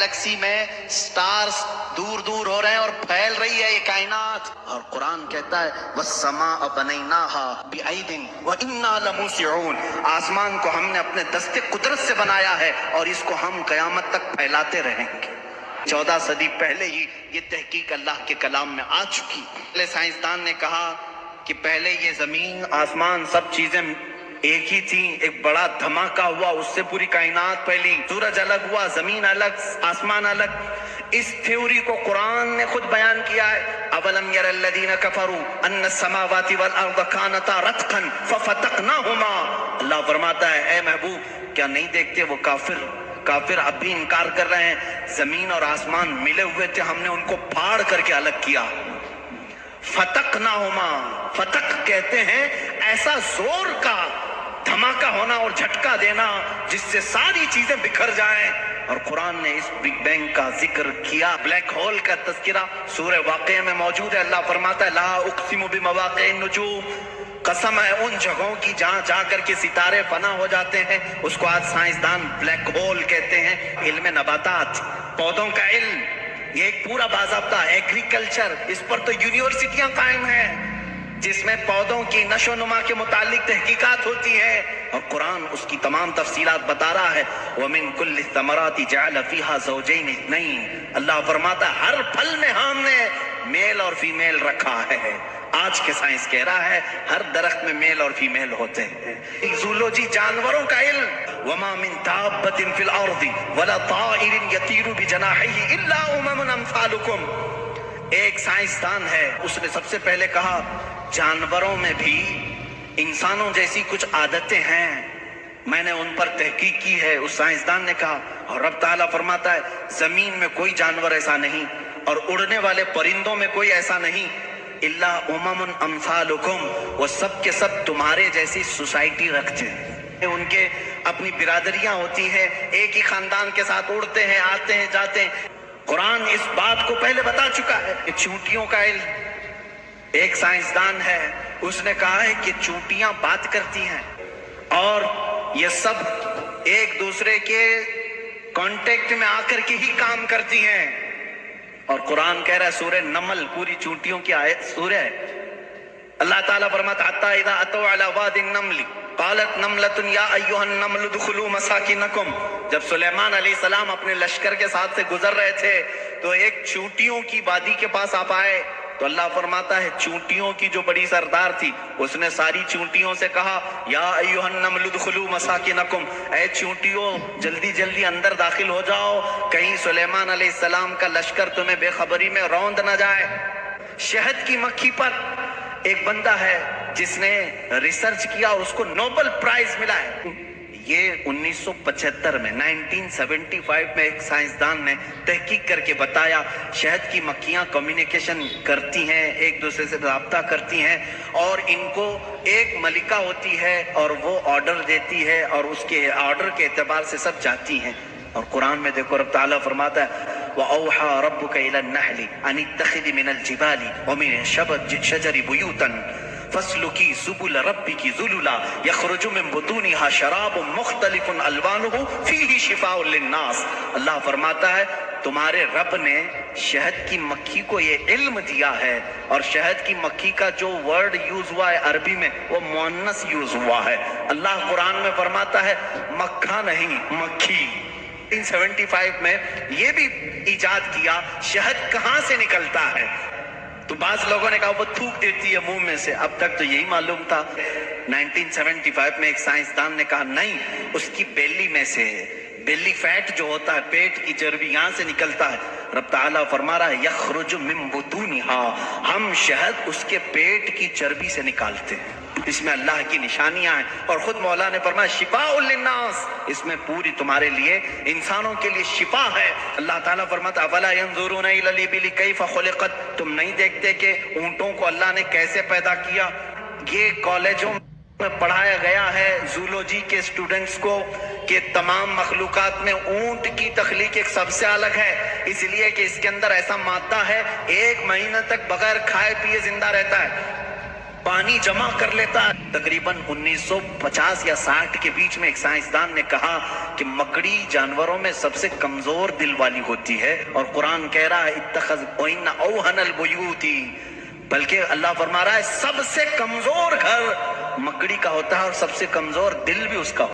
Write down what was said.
Galaxy میں stars دور دور ہو رہے ہیں اور پھیل رہی ہے یہ کائنات، اور قرآن کہتا ہے وَالسَّمَاءَ بَنَيْنَاهَا بِأَيْدٍ وَإِنَّا لَمُوسِعُونَ، آسمان کو ہم نے اپنے دست قدرت سے بنایا ہے اور اس کو ہم قیامت تک پھیلاتے رہیں گے۔ 14 صدی پہلے ہی یہ تحقیق اللہ کے کلام میں آ چکی۔ پہلے سائنسدان نے کہا کہ پہلے یہ زمین آسمان سب چیزیں ایک ہی تھی، ایک بڑا دھماکہ ہوا، اس سے پوری کائنات پھیلی، سورج الگ ہوا، زمین الگ، آسمان الگ۔ اس تھیوری کو قرآن نے خود بیان کیا ہے۔ اولم یر الذین کفروا ان السماوات والارض کانتا رتقا ففتقناہما، اللہ فرماتا ہے اے محبوب کیا نہیں دیکھتے وہ کافر اب بھی انکار کر رہے ہیں، زمین اور آسمان ملے ہوئے تھے، ہم نے ان کو پھاڑ کر کے الگ کیا۔ فتقناہما، فتق کہتے ہیں ایسا زور کا دھماکہ ہونا اور جھٹکا دینا جس سے ساری چیزیں بکھر جائیں، اور قرآن نے اس بگ بینگ کا ذکر کیا۔ بلیک ہول کا تذکرہ سورہ واقعہ میں موجود ہے۔ اللہ فرماتا ہے لا اقسم بمواقع النجوم، قسم ہے ان جگہوں کی جہاں جا کر کے ستارے فنا ہو جاتے ہیں، اس کو آج سائنسدان بلیک ہول کہتے ہیں۔ علم نباتات، پودوں کا علم، یہ ایک پورا باضابطہ ایگریکلچر، اس پر تو یونیورسٹیاں قائم ہیں جس میں پودوں کی نشو و نما کے متعلق تحقیقات ہوتی ہیں، اور قرآن اس کی تمام تفصیلات بتا رہا ہے۔ وَمِن كُلِّ الثَّمَرَاتِ جَعَلَ فِيهَا زَوْجَيْنِ اثْنَيْنِ، اللہ فرماتا ہے ہر پھل میں ہم نے میل اور فیمیل رکھا ہے۔ آج کے سائنس کہہ رہا ہے ہر درخت میں میل اور فیمیل ہوتے ہیں۔ زولوجی، جانوروں کا علم، وَمَا مِن دَابَّةٍ فِي الْأَرْضِ وَلَا طَائِرٍ يَطِيرُ بِجَنَاحَيْهِ إِلَّا أُمَمٌ أَمْثَالُكُمْ، ایک سائنسدان ہے، اس نے سب سے پہلے کہا جانوروں میں بھی انسانوں جیسی کچھ عادتیں ہیں، میں نے ان پر تحقیق کی ہے۔ اس سائنسدان نے کہا، اور رب تعالیٰ فرماتا ہے زمین میں کوئی جانور ایسا نہیں اور اڑنے والے پرندوں میں کوئی ایسا نہیں، الا امم امثالکم، وہ سب کے سب تمہارے جیسی سوسائٹی رکھتے ہیں، ان کے اپنی برادریاں ہوتی ہیں، ایک ہی خاندان کے ساتھ اڑتے ہیں، آتے ہیں، جاتے ہیں۔ قرآن اس بات کو پہلے بتا چکا ہے کہ چونٹیوں کا علم، ایک سائنسدان ہے، اس نے کہا ہے کہ چونٹیاں بات کرتی ہیں اور یہ سب ایک دوسرے کے کانٹیکٹ میں آ کر کے ہی کام کرتی ہیں، اور قرآن کہہ رہا ہے سورہ نمل، پوری چونٹیوں کی آیت سورہ ہے، اللہ تعالیٰ فرماتا حتی اذا اتوا علی واد النمل قالت نملۃ یا ایھا النمل ادخلوا مساکنکم، جب سلیمان علیہ السلام اپنے لشکر کے ساتھ سے گزر رہے تھے تو ایک چونٹیوں کی وادی کے پاس آپ آئے، تو اللہ فرماتا ہے چونٹیوں کی جو بڑی سردار تھی اس نے ساری چونٹیوں سے کہا یا ایھا النمل ادخلوا مساکنکم، اے چونٹیوں جلدی جلدی اندر داخل ہو جاؤ، کہیں سلیمان علیہ السلام کا لشکر تمہیں بے خبری میں روند نہ جائے۔ شہد کی مکھی پر ایک بندہ ہے جس نے ریسرچ کیا اور اس کو نوبل پرائز ملا ہے، یہ 1975 میں 1975 میں ایک سائنسدان نے تحقیق کر کے بتایا شہد کی مکھیاں کمیونیکیشن کرتی ہیں، ایک دوسرے سے رابطہ کرتی ہیں، اور ان کو ایک ملکہ ہوتی ہے اور وہ آرڈر دیتی ہے اور اس کے آرڈر کے اعتبار سے سب جاتی ہیں۔ اور قرآن میں دیکھو رب تعالیٰ فرماتا ہے وَأَوْحَى رَبُّكَ إِلَى النَّحْلِ أَنِ اتَّخِذِ مِنَ الْجِبَالِ وَمِنَ الشَّجَرِ بُيُوتًا فَاسْلُكِي سُبُلَ رَبِّكِ ذُلُلًا يَخْرُجُ مِن بُطُونِهَا شَرَابٌ مُخْتَلِفٌ أَلْوَانُهُ فِيهِ شِفَاءٌ لِلنَّاسِ، اللہ فرماتا ہے تمہارے رب نے شہد کی مکھی کو یہ علم دیا ہے، اور شہد کی مکھی کا جو ورڈ یوز ہوا ہے عربی میں وہ مؤنث یوز ہوا ہے۔ اللہ قرآن میں فرماتا ہے مکھا نہیں مکھی۔ 1975 میں یہ بھی ایجاد کیا شہد کہاں سے نکلتا ہے، تو بعض لوگوں نے کہا وہ تھوک دیتی ہے منہ میں سے، اب تک تو یہی معلوم تھا۔ 1975 میں ایک سائنسدان نے کہا نہیں، اس کی بیلی میں سے، بیلی فیٹ جو ہوتا ہے پیٹ کی چربی یہاں سے نکلتا ہے۔ رب تعالیٰ فرما رہا ہے یخرج من بطونها، ہم شہد اس کے پیٹ کی چربی سے نکالتے ہیں، اس میں اللہ کی نشانیاں ہیں، اور خود مولا نے فرمایا شفاء للناس، اس میں پوری تمہارے لیے انسانوں کے لیے شفا ہے۔ اللہ تعالیٰ فرماتا افلا ينظرون الى الابل كيف خلقت، تم نہیں دیکھتے کہ اونٹوں کو اللہ نے کیسے پیدا کیا۔ یہ کالجوں میں پڑھایا گیا ہے زولوجی کے اسٹوڈنٹس کو کہ تمام مخلوقات میں اونٹ کی تخلیق ایک سب سے الگ ہے، اس لیے کہ اس کے اندر ایسا مادہ ہے 1 مہینہ تک بغیر کھائے پیے زندہ رہتا ہے۔ پانی جمع کر لیتا ہے. تقریباً 1950 یا 60 کے بیچ میں ایک سائنسدان نے کہا کہ مکڑی جانوروں میں سب سے کمزور دل والی ہوتی ہے، اور قرآن کہہ رہا ہے اتخذ وَإِنَّ أَوْهَنَ الْبُيُوتِ، بلکہ اللہ فرما رہا ہے سب سے کمزور گھر مکڑی کا ہوتا ہے اور سب سے کمزور دل بھی اس کا ہوتا ہے.